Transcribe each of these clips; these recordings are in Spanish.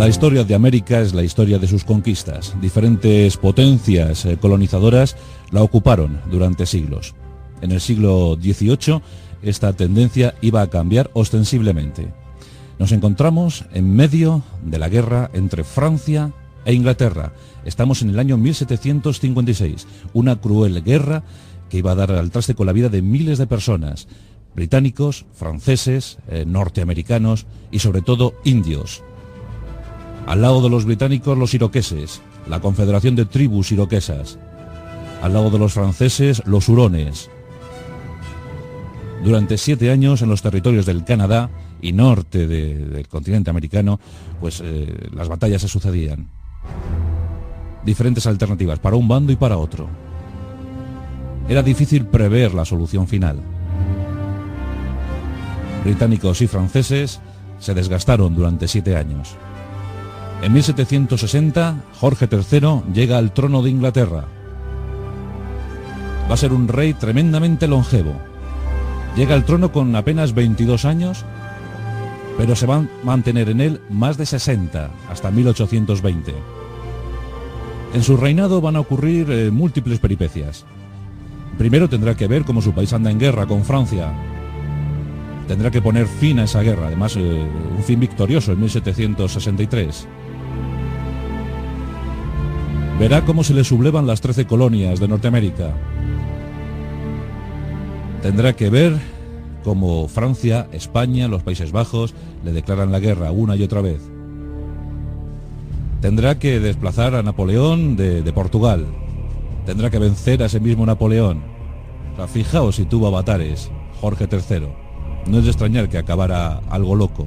La historia de América es la historia de sus conquistas. Diferentes potencias colonizadoras la ocuparon durante siglos. En el siglo XVIII, esta tendencia iba a cambiar ostensiblemente. Nos encontramos en medio de la guerra entre Francia e Inglaterra. Estamos en el año 1756, una cruel guerra que iba a dar al traste con la vida de miles de personas, británicos, franceses, norteamericanos y sobre todo indios. Al lado de los británicos, los iroqueses, la confederación de tribus iroquesas. Al lado de los franceses, los hurones. Durante 7 años en los territorios del Canadá y norte del continente americano, pues las batallas se sucedían. Diferentes alternativas para un bando y para otro. Era difícil prever la solución final. Británicos y franceses se desgastaron durante 7 años. En 1760, Jorge III llega al trono de Inglaterra. Va a ser un rey tremendamente longevo. Llega al trono con apenas 22 años, pero se van a mantener en él más de 60, hasta 1820. En su reinado van a ocurrir múltiples peripecias. Primero tendrá que ver cómo su país anda en guerra con Francia. Tendrá que poner fin a esa guerra, además un fin victorioso en 1763. Verá cómo se le sublevan las 13 colonias de Norteamérica. Tendrá que ver cómo Francia, España, los Países Bajos le declaran la guerra una y otra vez. Tendrá que desplazar a Napoleón de Portugal. Tendrá que vencer a ese mismo Napoleón. O sea, fijaos si tuvo avatares Jorge III. No es de extrañar que acabara algo loco.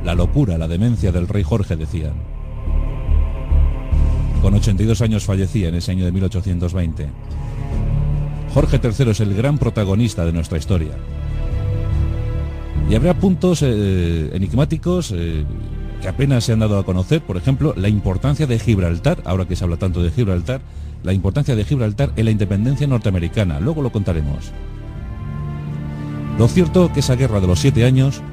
La locura, la demencia del rey Jorge, decían. Con 82 años fallecía en ese año de 1820. Jorge III es el gran protagonista de nuestra historia. Y habrá puntos enigmáticos que apenas se han dado a conocer. Por ejemplo, la importancia de Gibraltar, ahora que se habla tanto de Gibraltar, la importancia de Gibraltar en la independencia norteamericana. Luego lo contaremos. Lo cierto es que esa guerra de los 7 años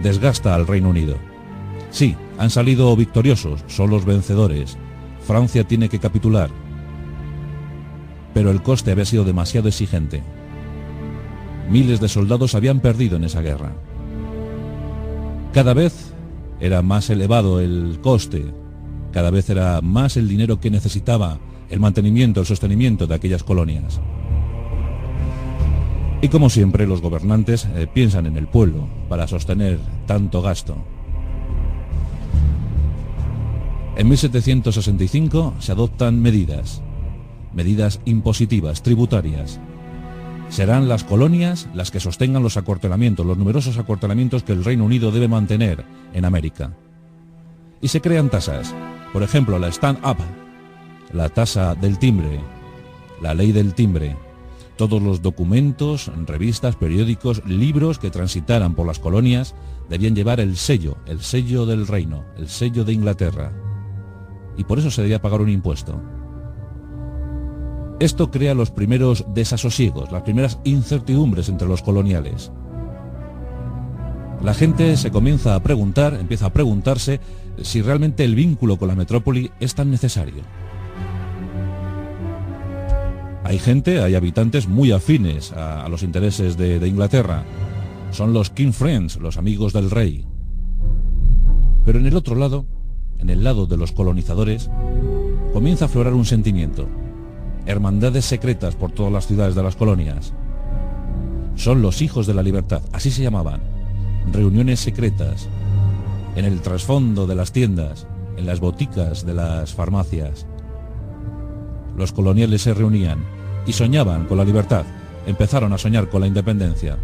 desgasta al Reino Unido. Sí, han salido victoriosos, son los vencedores. Francia tiene que capitular. Pero el coste había sido demasiado exigente. Miles de soldados habían perdido en esa guerra. Cada vez era más elevado el coste, cada vez era más el dinero que necesitaba el mantenimiento, el sostenimiento de aquellas colonias. Y como siempre, los gobernantes piensan en el pueblo para sostener tanto gasto. En 1765 se adoptan medidas impositivas, tributarias. Serán las colonias las que sostengan los acuartelamientos, los numerosos acuartelamientos que el Reino Unido debe mantener en América. Y se crean tasas, por ejemplo, la Stamp Act, la tasa del timbre, la ley del timbre. Todos los documentos, revistas, periódicos, libros que transitaran por las colonias debían llevar el sello del reino, el sello de Inglaterra. Y por eso se debía pagar un impuesto. Esto crea los primeros desasosiegos, las primeras incertidumbres entre los coloniales. La gente se empieza a preguntarse si realmente el vínculo con la metrópoli es tan necesario. Hay habitantes muy afines a los intereses de Inglaterra. Son los King Friends, los amigos del rey. Pero en el otro lado, en el lado de los colonizadores, comienza a aflorar un sentimiento. Hermandades secretas por todas las ciudades de las colonias. Son los hijos de la libertad, así se llamaban. Reuniones secretas, en el trasfondo de las tiendas, en las boticas de las farmacias. Los coloniales se reunían y soñaban con la libertad, empezaron a soñar con la independencia.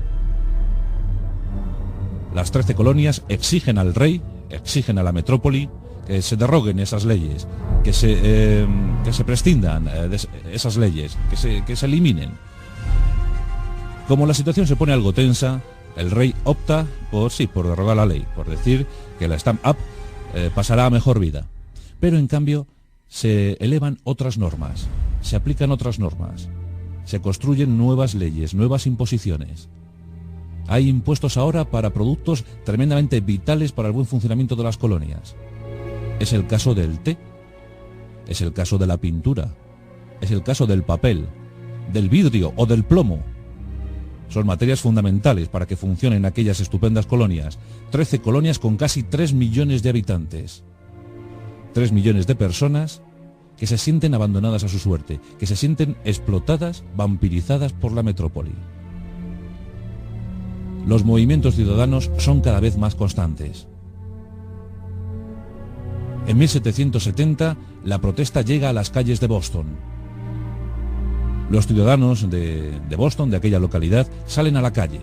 Las 13 colonias exigen al rey, exigen a la metrópoli, que se derroguen esas leyes, que se prescindan de esas leyes, que se eliminen. Como la situación se pone algo tensa, el rey opta por derrogar la ley, por decir que la Stamp Act pasará a mejor vida. Pero en cambio se elevan otras normas, se aplican otras normas, se construyen nuevas leyes, nuevas imposiciones. Hay impuestos ahora para productos tremendamente vitales para el buen funcionamiento de las colonias. Es el caso del té, es el caso de la pintura, es el caso del papel, del vidrio o del plomo. Son materias fundamentales para que funcionen aquellas estupendas colonias. 13 colonias con casi 3 millones de habitantes. 3 millones de personas que se sienten abandonadas a su suerte, que se sienten explotadas, vampirizadas por la metrópoli. Los movimientos ciudadanos son cada vez más constantes. En 1770, la protesta llega a las calles de Boston. Los ciudadanos de Boston, de aquella localidad, salen a la calle.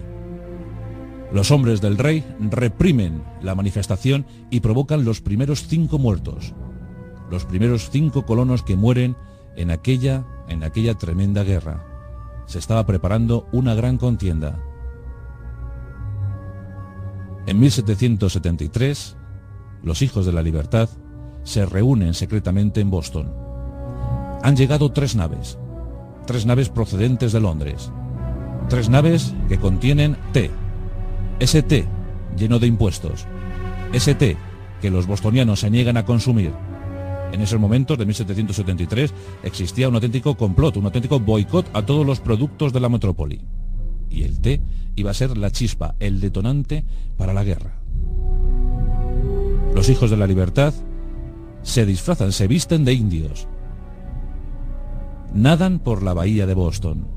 Los hombres del rey reprimen la manifestación y provocan los primeros 5 muertos. Los primeros 5 colonos que mueren en aquella tremenda guerra. Se estaba preparando una gran contienda. En 1773, los hijos de la libertad se reúnen secretamente en Boston. Han llegado 3 naves. 3 naves procedentes de Londres. 3 naves que contienen té. Ese té lleno de impuestos. Ese té que los bostonianos se niegan a consumir. En esos momentos de 1773 existía un auténtico complot, un auténtico boicot a todos los productos de la metrópoli. Y el té iba a ser la chispa, el detonante para la guerra. Los hijos de la libertad se disfrazan, se visten de indios. Nadan por la bahía de Boston.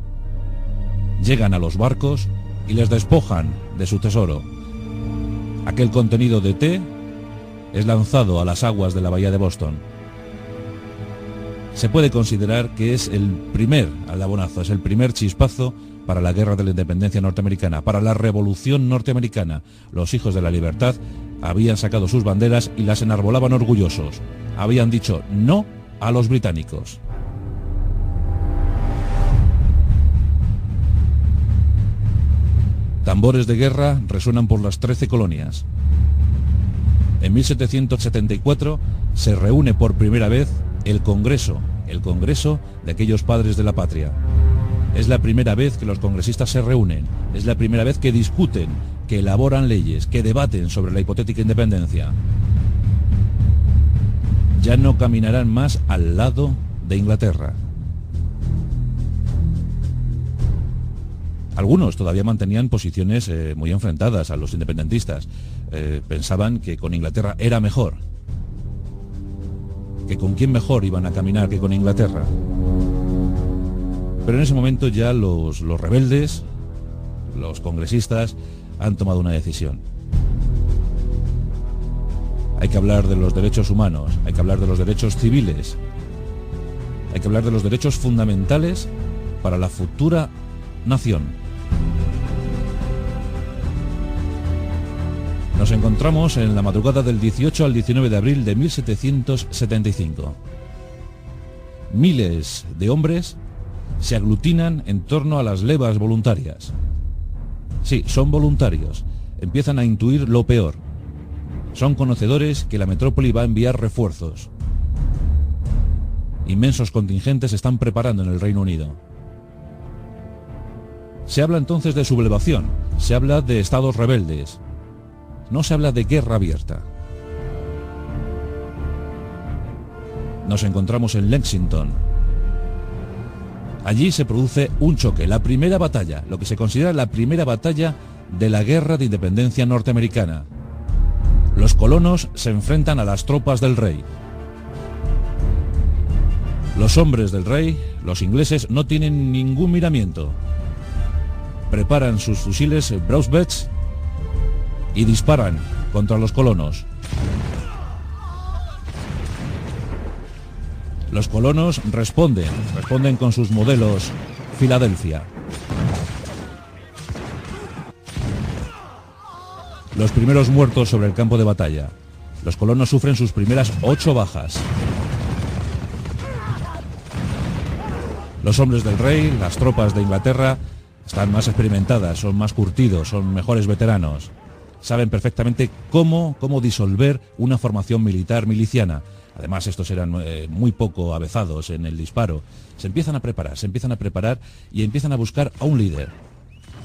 Llegan a los barcos y les despojan de su tesoro. Aquel contenido de té es lanzado a las aguas de la bahía de Boston. Se puede considerar que es el primer aldabonazo, es el primer chispazo para la guerra de la independencia norteamericana, para la revolución norteamericana. Los hijos de la libertad habían sacado sus banderas y las enarbolaban orgullosos. Habían dicho no a los británicos. Tambores de guerra resuenan por las 13 colonias. En 1774 se reúne por primera vez el Congreso de aquellos padres de la patria. Es la primera vez que los congresistas se reúnen, es la primera vez que discuten, que elaboran leyes, que debaten sobre la hipotética independencia. Ya no caminarán más al lado de Inglaterra. Algunos todavía mantenían posiciones muy enfrentadas a los independentistas. Pensaban que con Inglaterra era mejor. Que con quién mejor iban a caminar que con Inglaterra. Pero en ese momento ya los rebeldes, los congresistas, han tomado una decisión. Hay que hablar de los derechos humanos, hay que hablar de los derechos civiles, hay que hablar de los derechos fundamentales para la futura nación. Nos encontramos en la madrugada del 18 al 19 de abril de 1775. Miles de hombres se aglutinan en torno a las levas voluntarias. Sí, son voluntarios. Empiezan a intuir lo peor. Son conocedores que la metrópoli va a enviar refuerzos. Inmensos contingentes se están preparando en el Reino Unido. Se habla entonces de sublevación, se habla de estados rebeldes. No se habla de guerra abierta. Nos encontramos en Lexington. Allí se produce un choque, la primera batalla, lo que se considera la primera batalla de la guerra de independencia norteamericana. Los colonos se enfrentan a las tropas del rey. Los hombres del rey, los ingleses, no tienen ningún miramiento. Preparan sus fusiles Browsbecks y disparan contra los colonos. Los colonos responden con sus modelos Filadelfia. Los primeros muertos sobre el campo de batalla. Los colonos sufren sus primeras 8 bajas. Los hombres del rey, las tropas de Inglaterra, están más experimentadas, son más curtidos, son mejores veteranos. Saben perfectamente cómo disolver una formación militar miliciana. Además, estos eran muy poco avezados en el disparo. Se empiezan a preparar y empiezan a buscar a un líder.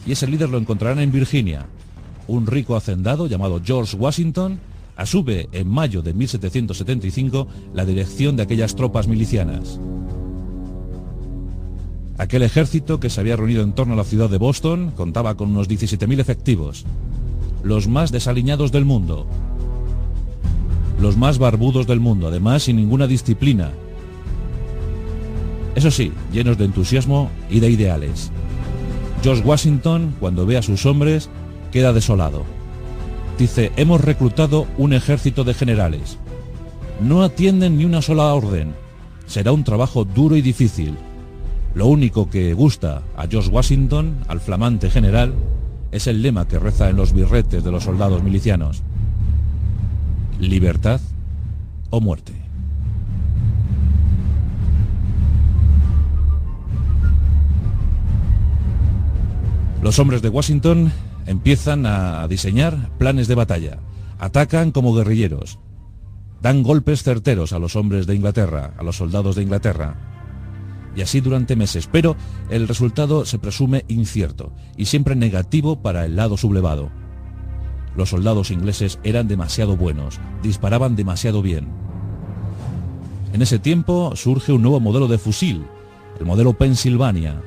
Y ese líder lo encontrarán en Virginia. Un rico hacendado llamado George Washington, asume en mayo de 1775 la dirección de aquellas tropas milicianas. Aquel ejército que se había reunido en torno a la ciudad de Boston contaba con unos 17.000 efectivos, los más desaliñados del mundo, los más barbudos del mundo, además sin ninguna disciplina. Eso sí, llenos de entusiasmo y de ideales. George Washington, cuando ve a sus hombres, queda desolado. Dice: hemos reclutado un ejército de generales. No atienden ni una sola orden. Será un trabajo duro y difícil. Lo único que gusta a George Washington, al flamante general, es el lema que reza en los birretes de los soldados milicianos: libertad o muerte. Los hombres de Washington empiezan a diseñar planes de batalla. Atacan como guerrilleros. Dan golpes certeros a los hombres de Inglaterra, a los soldados de Inglaterra. Y así durante meses, pero el resultado se presume incierto y siempre negativo para el lado sublevado. Los soldados ingleses eran demasiado buenos, disparaban demasiado bien. En ese tiempo surge un nuevo modelo de fusil, el modelo Pennsylvania.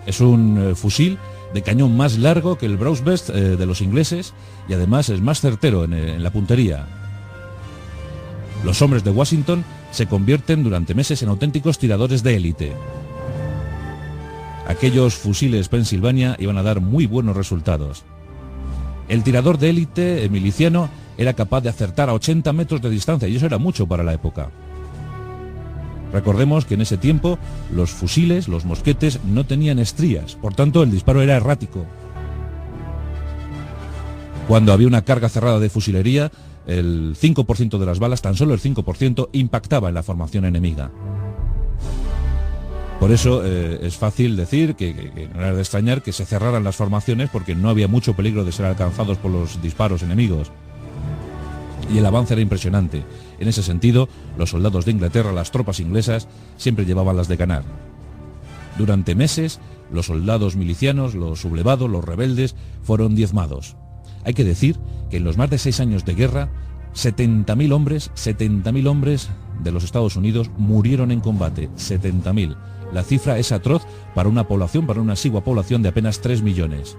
Es un fusil de cañón más largo que el Browsbest de los ingleses y además es más certero en la puntería. Los hombres de Washington se convierten durante meses en auténticos tiradores de élite. Aquellos fusiles Pennsylvania iban a dar muy buenos resultados. El tirador de élite miliciano era capaz de acertar a 80 metros de distancia y eso era mucho para la época. Recordemos que en ese tiempo los fusiles, los mosquetes, no tenían estrías, por tanto el disparo era errático. Cuando había una carga cerrada de fusilería, el 5% de las balas, tan solo el 5%, impactaba en la formación enemiga. Por eso es fácil decir que no era de extrañar que se cerraran las formaciones porque no había mucho peligro de ser alcanzados por los disparos enemigos. Y el avance era impresionante. En ese sentido, los soldados de Inglaterra, las tropas inglesas, siempre llevaban las de ganar. Durante meses, los soldados milicianos, los sublevados, los rebeldes, fueron diezmados. Hay que decir que en los más de 6 años de guerra, 70.000 hombres de los Estados Unidos murieron en combate. 70.000. La cifra es atroz para una población, para una exigua población de apenas 3 millones.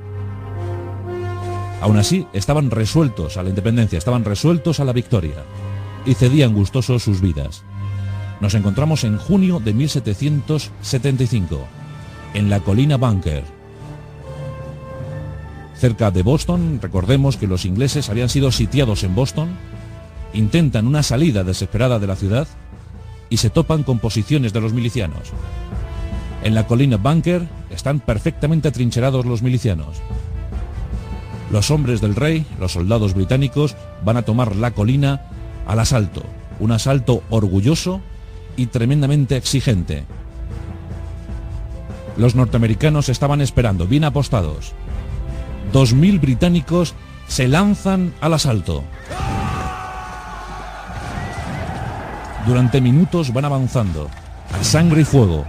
Aún así, estaban resueltos a la independencia, estaban resueltos a la victoria y cedían gustosos sus vidas. Nos encontramos en junio de 1775, en la colina Bunker. Cerca de Boston, recordemos que los ingleses habían sido sitiados en Boston, intentan una salida desesperada de la ciudad y se topan con posiciones de los milicianos. En la colina Bunker están perfectamente atrincherados los milicianos. Los hombres del rey, los soldados británicos, van a tomar la colina al asalto. Un asalto orgulloso y tremendamente exigente. Los norteamericanos estaban esperando, bien apostados. 2.000 británicos se lanzan al asalto. Durante minutos van avanzando, a sangre y fuego.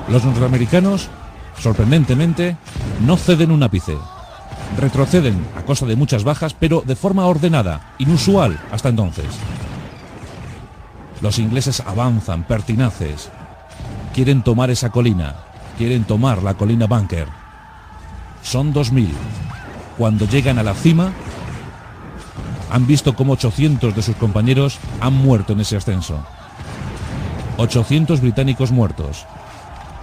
Los norteamericanos, sorprendentemente, no ceden un ápice. Retroceden a costa de muchas bajas, pero de forma ordenada, inusual hasta entonces. Los ingleses avanzan, pertinaces. Quieren tomar esa colina, quieren tomar la colina Bunker. Son 2.000. Cuando llegan a la cima, han visto cómo 800 de sus compañeros han muerto en ese ascenso. 800 británicos muertos.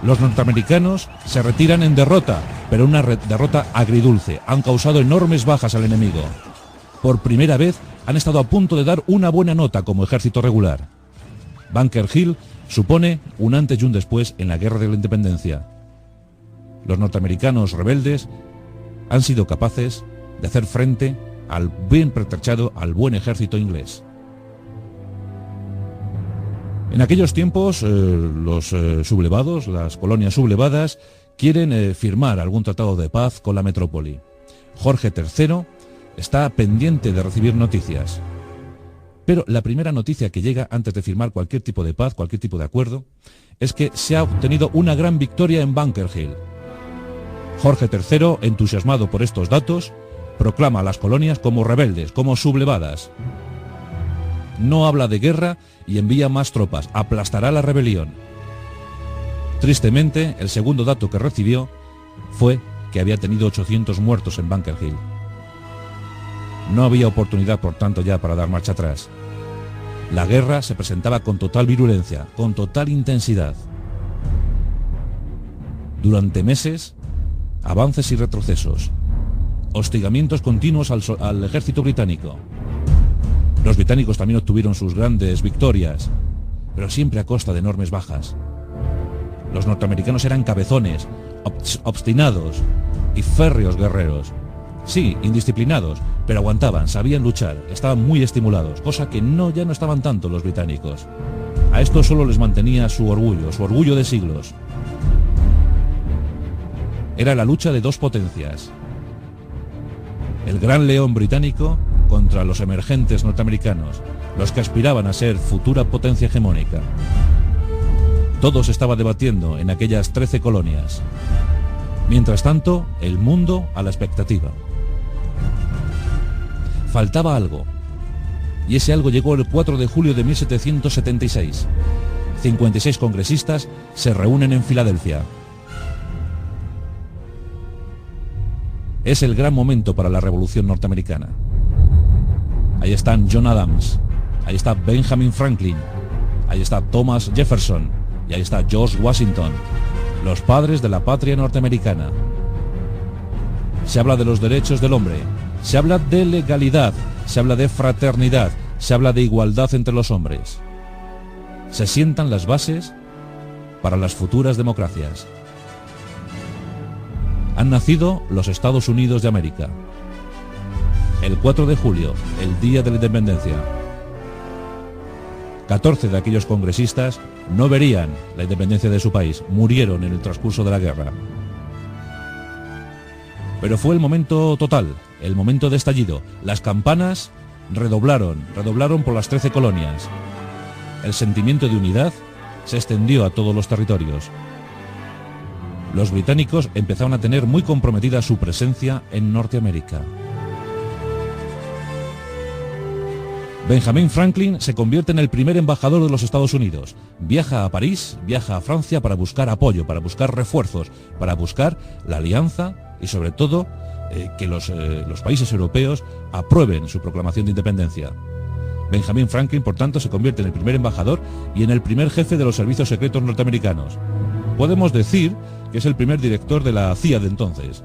Los norteamericanos se retiran en derrota, pero una derrota agridulce. Han causado enormes bajas al enemigo. Por primera vez han estado a punto de dar una buena nota como ejército regular. Bunker Hill supone un antes y un después en la guerra de la independencia. Los norteamericanos rebeldes han sido capaces de hacer frente al bien pertrechado, al buen ejército inglés. En aquellos tiempos, los sublevados, las colonias sublevadas, quieren firmar algún tratado de paz con la metrópoli. Jorge III está pendiente de recibir noticias. Pero la primera noticia que llega antes de firmar cualquier tipo de paz, cualquier tipo de acuerdo, es que se ha obtenido una gran victoria en Bunker Hill. Jorge III, entusiasmado por estos datos, proclama a las colonias como rebeldes, como sublevadas. No habla de guerra y envía más tropas, aplastará la rebelión. Tristemente, el segundo dato que recibió fue que había tenido 800 muertos en Bunker Hill. No había oportunidad, por tanto, ya para dar marcha atrás. La guerra se presentaba con total virulencia, con total intensidad. Durante meses, avances y retrocesos, hostigamientos continuos al ejército británico. Los británicos también obtuvieron sus grandes victorias, pero siempre a costa de enormes bajas. Los norteamericanos eran cabezones, obstinados y férreos guerreros. Sí, indisciplinados, pero aguantaban, sabían luchar, estaban muy estimulados, cosa que ya no estaban tanto los británicos. A esto solo les mantenía su orgullo de siglos. Era la lucha de dos potencias. El gran león británico contra los emergentes norteamericanos, los que aspiraban a ser futura potencia hegemónica. Todo se estaba debatiendo en aquellas 13 colonias. Mientras tanto, el mundo a la expectativa. Faltaba algo, y ese algo llegó el 4 de julio de 1776. 56 congresistas se reúnen en Filadelfia. Es el gran momento para la Revolución norteamericana. Ahí están John Adams, ahí está Benjamin Franklin, ahí está Thomas Jefferson y ahí está George Washington, los padres de la patria norteamericana. Se habla de los derechos del hombre, se habla de legalidad, se habla de fraternidad, se habla de igualdad entre los hombres. Se sientan las bases para las futuras democracias. Han nacido los Estados Unidos de América. El 4 de julio, el día de la independencia. 14 de aquellos congresistas no verían la independencia de su país, murieron en el transcurso de la guerra. Pero fue el momento total, el momento de estallido. Las campanas redoblaron por las 13 colonias. El sentimiento de unidad se extendió a todos los territorios. Los británicos empezaron a tener muy comprometida su presencia en Norteamérica. Benjamin Franklin se convierte en el primer embajador de los Estados Unidos. Viaja a París, viaja a Francia para buscar apoyo, para buscar refuerzos, para buscar la alianza y sobre todo que los países europeos aprueben su proclamación de independencia. Benjamin Franklin, por tanto, se convierte en el primer embajador y en el primer jefe de los servicios secretos norteamericanos. Podemos decir que es el primer director de la CIA de entonces.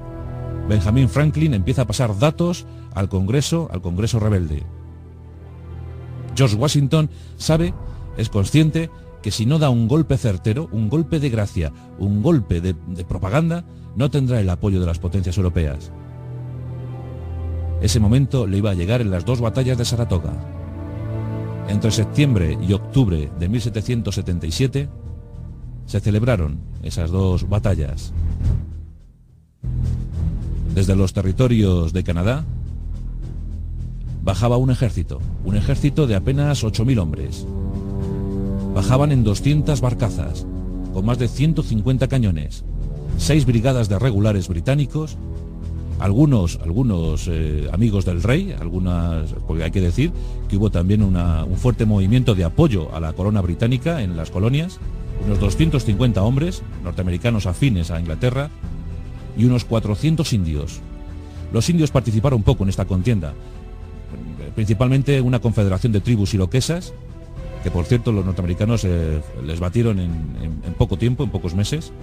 Benjamin Franklin empieza a pasar datos al Congreso rebelde. George Washington es consciente que si no da un golpe certero, un golpe de gracia, un golpe de propaganda, no tendrá el apoyo de las potencias europeas. Ese momento le iba a llegar en las dos batallas de Saratoga. Entre septiembre y octubre de 1777 se celebraron esas dos batallas. Desde los territorios de Canadá bajaba un ejército de apenas 8.000 hombres. Bajaban en 200 barcazas, con más de 150 cañones, 6 brigadas de regulares británicos, algunos amigos del rey, porque hay que decir que hubo también un fuerte movimiento de apoyo a la corona británica en las colonias, unos 250 hombres norteamericanos afines a Inglaterra y unos 400 indios. Los indios participaron poco en esta contienda, principalmente una confederación de tribus iroquesas, que por cierto los norteamericanos les batieron en poco tiempo, en pocos meses,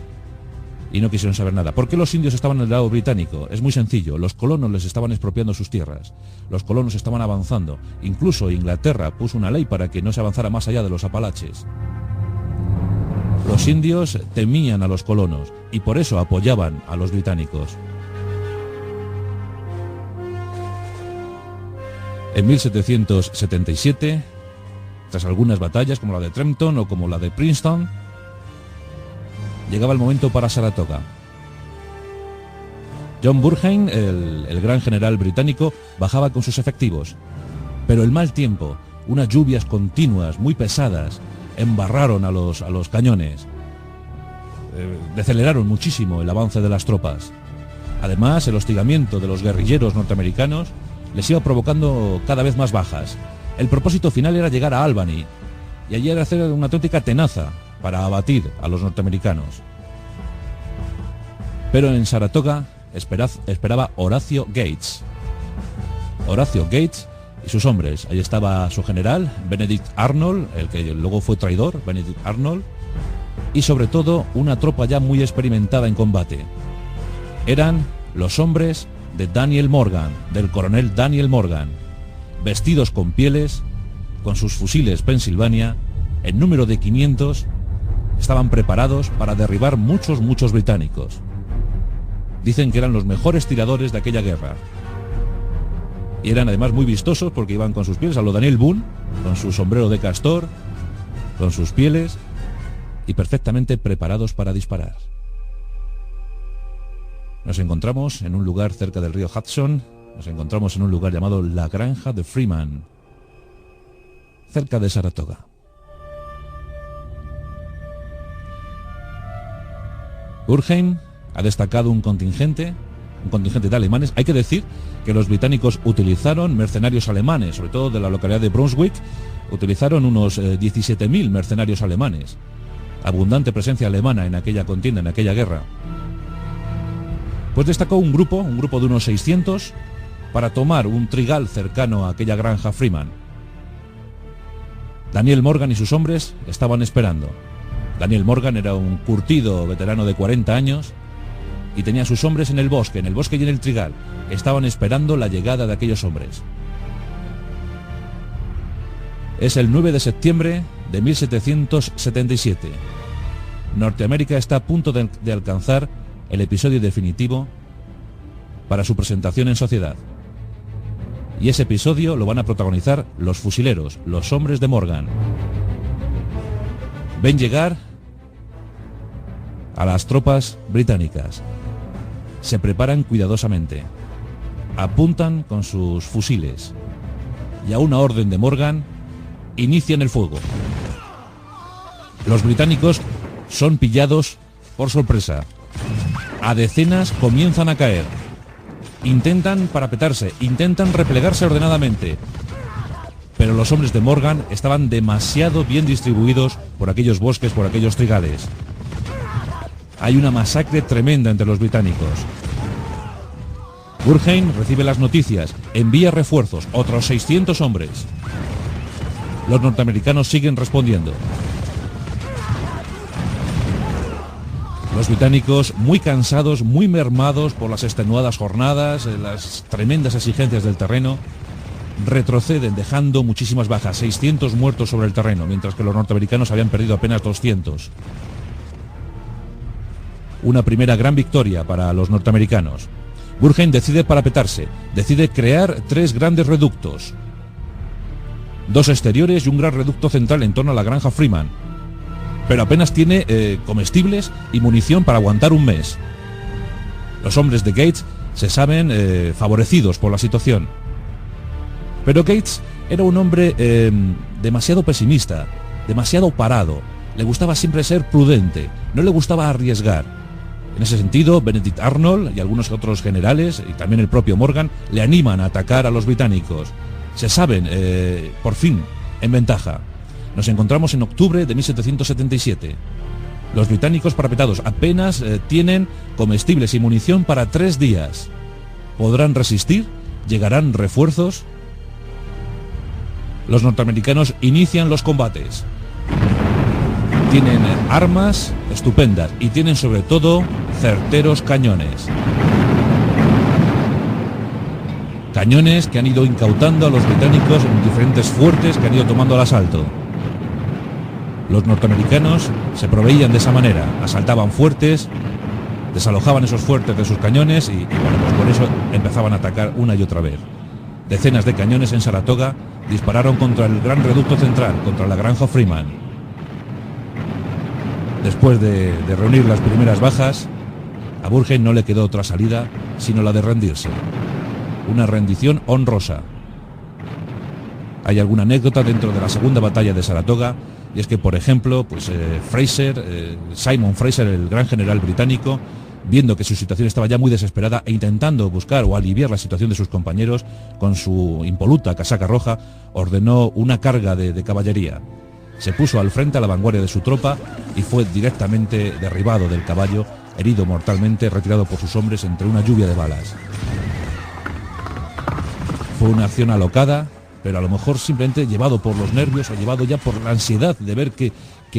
y no quisieron saber nada. ¿Por qué los indios estaban en el lado británico? Es muy sencillo, los colonos les estaban expropiando sus tierras, los colonos estaban avanzando, incluso Inglaterra puso una ley para que no se avanzara más allá de los Apalaches. Los indios temían a los colonos y por eso apoyaban a los británicos. En 1777, tras algunas batallas como la de Trenton o como la de Princeton, llegaba el momento para Saratoga. John Burgoyne, el gran general británico, bajaba con sus efectivos, pero el mal tiempo, unas lluvias continuas muy pesadas, embarraron a los cañones, deceleraron muchísimo el avance de las tropas. Además, el hostigamiento de los guerrilleros norteamericanos les iba provocando cada vez más bajas. El propósito final era llegar a Albany y allí era hacer una auténtica tenaza para abatir a los norteamericanos. Pero en Saratoga esperaba Horatio Gates. Horatio Gates y sus hombres. Ahí estaba su general, Benedict Arnold, el que luego fue traidor, Benedict Arnold, y sobre todo una tropa ya muy experimentada en combate. Eran los hombres de Daniel Morgan, del coronel Daniel Morgan, vestidos con pieles, con sus fusiles Pennsylvania, en número de 500, estaban preparados para derribar muchos británicos. Dicen que eran los mejores tiradores de aquella guerra. Y eran además muy vistosos porque iban con sus pieles, a lo Daniel Boone, con su sombrero de castor, con sus pieles y perfectamente preparados para disparar. Nos encontramos en un lugar cerca del río Hudson, nos encontramos en un lugar llamado La Granja de Freeman, cerca de Saratoga. Durkheim ha destacado un contingente de alemanes. Hay que decir que los británicos utilizaron mercenarios alemanes, sobre todo de la localidad de Brunswick, utilizaron unos 17.000 mercenarios alemanes. Abundante presencia alemana en aquella contienda, en aquella guerra. Pues destacó un grupo de unos 600 para tomar un trigal cercano a aquella granja Freeman. Daniel Morgan y sus hombres estaban esperando. Daniel Morgan era un curtido veterano de 40 años y tenía a sus hombres en el bosque y en el trigal. Estaban esperando la llegada de aquellos hombres. Es el 9 de septiembre de 1777. Norteamérica está a punto de alcanzar el episodio definitivo para su presentación en sociedad. Y ese episodio lo van a protagonizar los fusileros, los hombres de Morgan. Ven llegar a las tropas británicas. Se preparan cuidadosamente. Apuntan con sus fusiles. Y a una orden de Morgan, inician el fuego. Los británicos son pillados por sorpresa. A decenas comienzan a caer. Intentan parapetarse, intentan replegarse ordenadamente. Pero los hombres de Morgan estaban demasiado bien distribuidos por aquellos bosques, por aquellos trigales. Hay una masacre tremenda entre los británicos. Durkheim recibe las noticias, envía refuerzos, otros 600 hombres. Los norteamericanos siguen respondiendo. Los británicos, muy cansados, muy mermados por las extenuadas jornadas, las tremendas exigencias del terreno, retroceden dejando muchísimas bajas, 600 muertos sobre el terreno, mientras que los norteamericanos habían perdido apenas 200. Una primera gran victoria para los norteamericanos. Durkheim decide parapetarse, decide crear 3 grandes reductos. 2 exteriores y un gran reducto central en torno a la granja Freeman. Pero apenas tiene comestibles y munición para aguantar un mes. Los hombres de Gates se saben favorecidos por la situación. Pero Gates era un hombre demasiado pesimista, demasiado parado. Le gustaba siempre ser prudente, no le gustaba arriesgar. En ese sentido, Benedict Arnold y algunos otros generales, y también el propio Morgan, le animan a atacar a los británicos. Se saben, por fin, en ventaja. Nos encontramos en octubre de 1777. Los británicos parapetados apenas tienen comestibles y munición para 3 días. ¿Podrán resistir? ¿Llegarán refuerzos? Los norteamericanos inician los combates. Tienen armas estupendas y tienen sobre todo certeros cañones. Cañones que han ido incautando a los británicos en diferentes fuertes que han ido tomando al asalto. Los norteamericanos se proveían de esa manera, asaltaban fuertes, desalojaban esos fuertes de sus cañones y bueno, pues por eso empezaban a atacar una y otra vez. Decenas de cañones en Saratoga dispararon contra el gran reducto central, contra la granja Freeman. Después de reunir las primeras bajas, a Durkheim no le quedó otra salida sino la de rendirse. Una rendición honrosa. Hay alguna anécdota dentro de la segunda batalla de Saratoga, y es que, por ejemplo, pues Simon Fraser, el gran general británico, viendo que su situación estaba ya muy desesperada e intentando buscar o aliviar la situación de sus compañeros, con su impoluta casaca roja, ordenó una carga de caballería. Se puso al frente a la vanguardia de su tropa y fue directamente derribado del caballo, herido mortalmente, retirado por sus hombres entre una lluvia de balas. Fue una acción alocada, pero a lo mejor simplemente llevado por los nervios o llevado ya por la ansiedad de ver que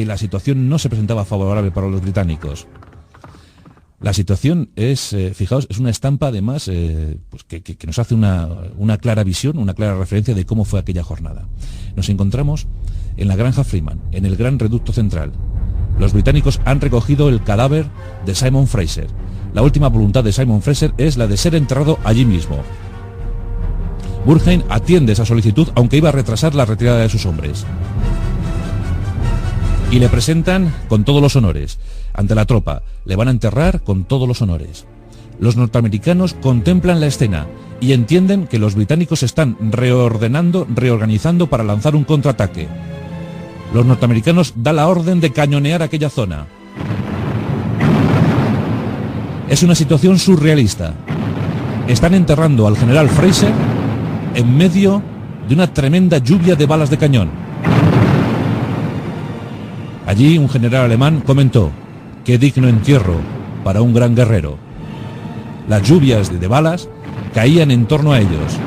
la situación no se presentaba favorable para los británicos. La situación es, fijaos, es una estampa además pues que nos hace una clara visión, una clara referencia de cómo fue aquella jornada. Nos encontramos en la granja Freeman, en el gran reducto central. Los británicos han recogido el cadáver de Simon Fraser. La última voluntad de Simon Fraser es la de ser enterrado allí mismo. Burgoyne atiende esa solicitud, aunque iba a retrasar la retirada de sus hombres. Y le presentan con todos los honores ante la tropa. Le van a enterrar con todos los honores. Los norteamericanos contemplan la escena y entienden que los británicos están reorganizando para lanzar un contraataque. Los norteamericanos dan la orden de cañonear aquella zona. Es una situación surrealista. Están enterrando al general Fraser en medio de una tremenda lluvia de balas de cañón. Allí un general alemán comentó: qué digno entierro para un gran guerrero. Las lluvias de balas caían en torno a ellos.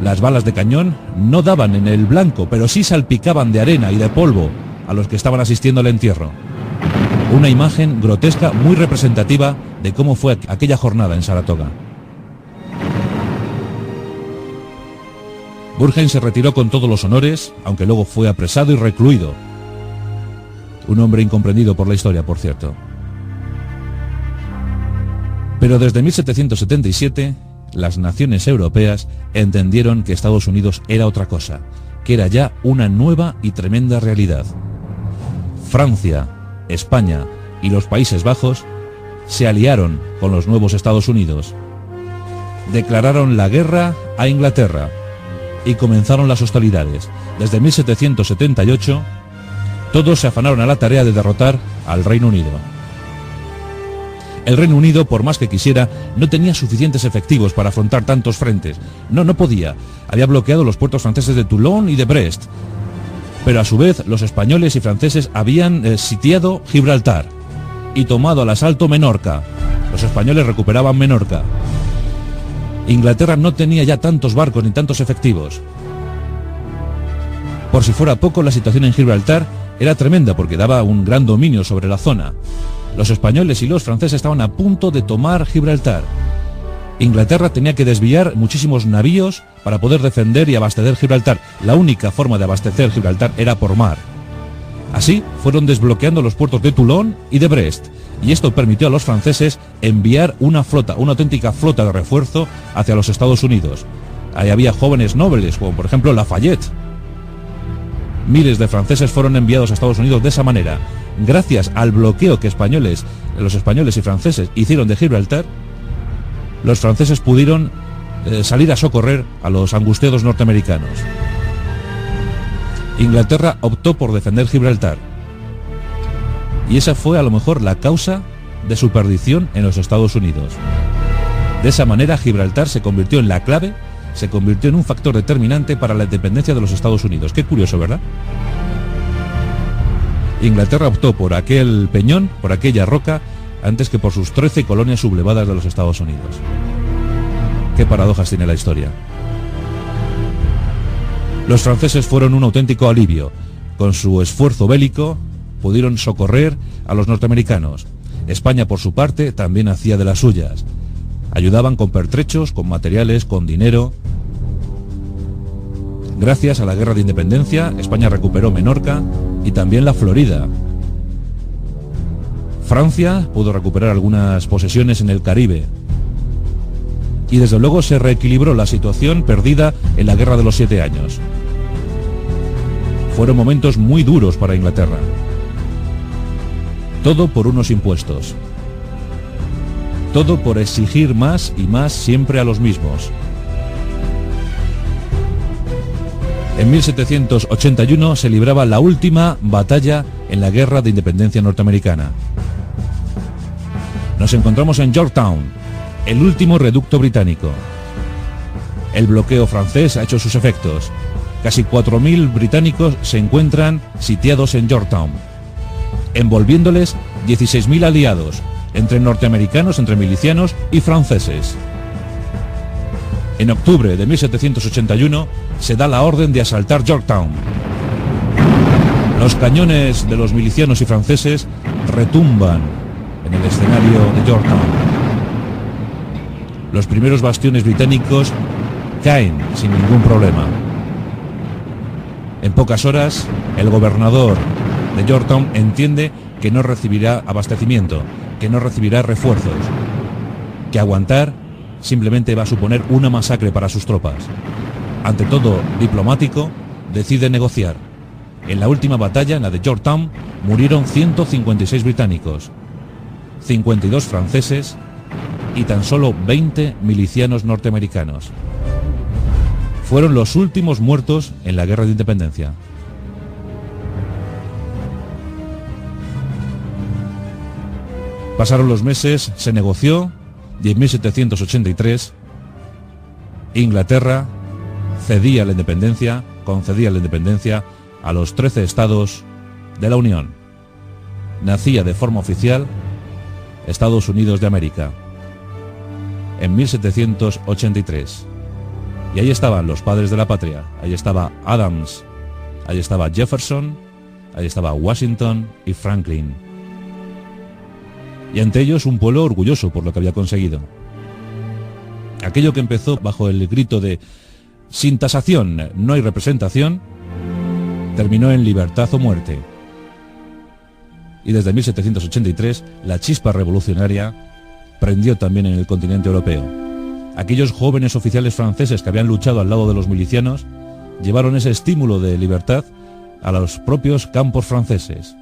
Las balas de cañón no daban en el blanco, pero sí salpicaban de arena y de polvo a los que estaban asistiendo al entierro. Una imagen grotesca muy representativa de cómo fue aquella jornada en Saratoga. Burgoyne se retiró con todos los honores, aunque luego fue apresado y recluido. Un hombre incomprendido por la historia, por cierto. Pero desde 1777, las naciones europeas entendieron que Estados Unidos era otra cosa, que era ya una nueva y tremenda realidad. Francia, España y los Países Bajos se aliaron con los nuevos Estados Unidos. Declararon la guerra a Inglaterra y comenzaron las hostilidades. Desde 1778, todos se afanaron a la tarea de derrotar al Reino Unido. El Reino Unido, por más que quisiera, no tenía suficientes efectivos para afrontar tantos frentes. No podía. Había bloqueado los puertos franceses de Toulon y de Brest. Pero a su vez, los españoles y franceses habían sitiado Gibraltar y tomado al asalto Menorca. Los españoles recuperaban Menorca. Inglaterra no tenía ya tantos barcos ni tantos efectivos. Por si fuera poco, la situación en Gibraltar era tremenda porque daba un gran dominio sobre la zona. Los españoles y los franceses estaban a punto de tomar Gibraltar. Inglaterra tenía que desviar muchísimos navíos para poder defender y abastecer Gibraltar. La única forma de abastecer Gibraltar era por mar. Así fueron desbloqueando los puertos de Toulon y de Brest, y esto permitió a los franceses enviar una flota, una auténtica flota de refuerzo hacia los Estados Unidos. Ahí había jóvenes nobles, como por ejemplo Lafayette. Miles de franceses fueron enviados a Estados Unidos de esa manera. Gracias al bloqueo que los españoles y franceses hicieron de Gibraltar, los franceses pudieron salir a socorrer a los angustiados norteamericanos. Inglaterra optó por defender Gibraltar. Y esa fue a lo mejor la causa de su perdición en los Estados Unidos. De esa manera Gibraltar se convirtió en la clave, se convirtió en un factor determinante para la independencia de los Estados Unidos. Qué curioso, ¿verdad? Inglaterra optó por aquel peñón, por aquella roca, antes que por sus 13 colonias sublevadas de los Estados Unidos. Qué paradojas tiene la historia. Los franceses fueron un auténtico alivio. Con su esfuerzo bélico pudieron socorrer a los norteamericanos. España, por su parte, también hacía de las suyas. Ayudaban con pertrechos, con materiales, con dinero. Gracias a la guerra de independencia, España recuperó Menorca y también la Florida. Francia pudo recuperar algunas posesiones en el Caribe. Y desde luego se reequilibró la situación perdida en la Guerra de los 7 años. Fueron momentos muy duros para Inglaterra. Todo por unos impuestos. Todo por exigir más y más siempre a los mismos. En 1781 se libraba la última batalla en la Guerra de Independencia norteamericana. Nos encontramos en Yorktown, el último reducto británico. El bloqueo francés ha hecho sus efectos. Casi 4.000 británicos se encuentran sitiados en Yorktown, envolviéndoles 16.000 aliados, entre norteamericanos, entre milicianos y franceses. En octubre de 1781 se da la orden de asaltar Yorktown. Los cañones de los milicianos y franceses retumban en el escenario de Yorktown. Los primeros bastiones británicos caen sin ningún problema. En pocas horas, el gobernador de Yorktown entiende que no recibirá abastecimiento, que no recibirá refuerzos, que aguantar simplemente va a suponer una masacre para sus tropas. Ante todo diplomático, decide negociar. En la última batalla, en la de Yorktown, murieron 156 británicos, 52 franceses y tan solo 20 milicianos norteamericanos. Fueron los últimos muertos en la Guerra de Independencia. Pasaron los meses, se negoció y en 1783 Inglaterra concedía la independencia a los 13 estados de la Unión. Nacía de forma oficial Estados Unidos de América en 1783. Y ahí estaban los padres de la patria. Ahí estaba Adams, ahí estaba Jefferson, ahí estaba Washington y Franklin. Y ante ellos un pueblo orgulloso por lo que había conseguido. Aquello que empezó bajo el grito de "sin tasación no hay representación", terminó en libertad o muerte. Y desde 1783 la chispa revolucionaria prendió también en el continente europeo. Aquellos jóvenes oficiales franceses que habían luchado al lado de los milicianos llevaron ese estímulo de libertad a los propios campos franceses.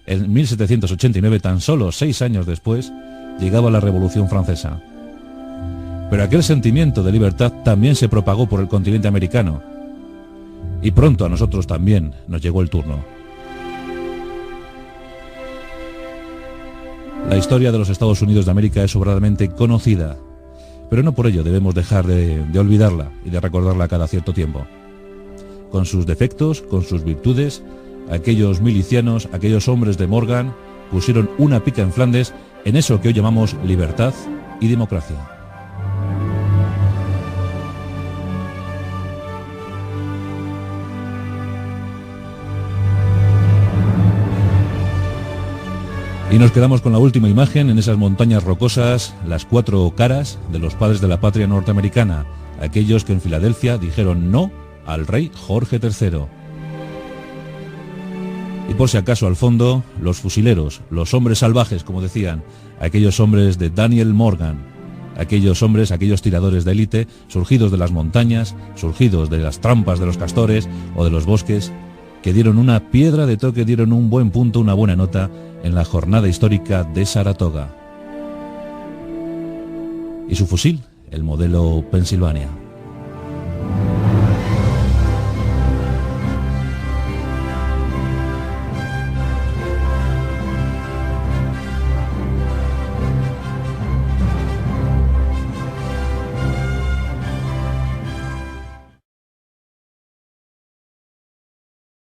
En 1789, tan solo 6 años después, llegaba la Revolución Francesa. Pero aquel sentimiento de libertad también se propagó por el continente americano. Y pronto a nosotros también nos llegó el turno. La historia de los Estados Unidos de América es sobradamente conocida, pero no por ello debemos dejar de olvidarla y de recordarla cada cierto tiempo. Con sus defectos, con sus virtudes, aquellos milicianos, aquellos hombres de Morgan, pusieron una pica en Flandes en eso que hoy llamamos libertad y democracia. Y nos quedamos con la última imagen en esas montañas rocosas, las 4 caras de los padres de la patria norteamericana, aquellos que en Filadelfia dijeron no al rey Jorge III. Y por si acaso al fondo, los fusileros, los hombres salvajes, como decían, aquellos hombres de Daniel Morgan, aquellos hombres, aquellos tiradores de élite, surgidos de las montañas, surgidos de las trampas de los castores o de los bosques, que dieron una piedra de toque, dieron un buen punto, una buena nota en la jornada histórica de Saratoga. Y su fusil, el modelo Pensilvania.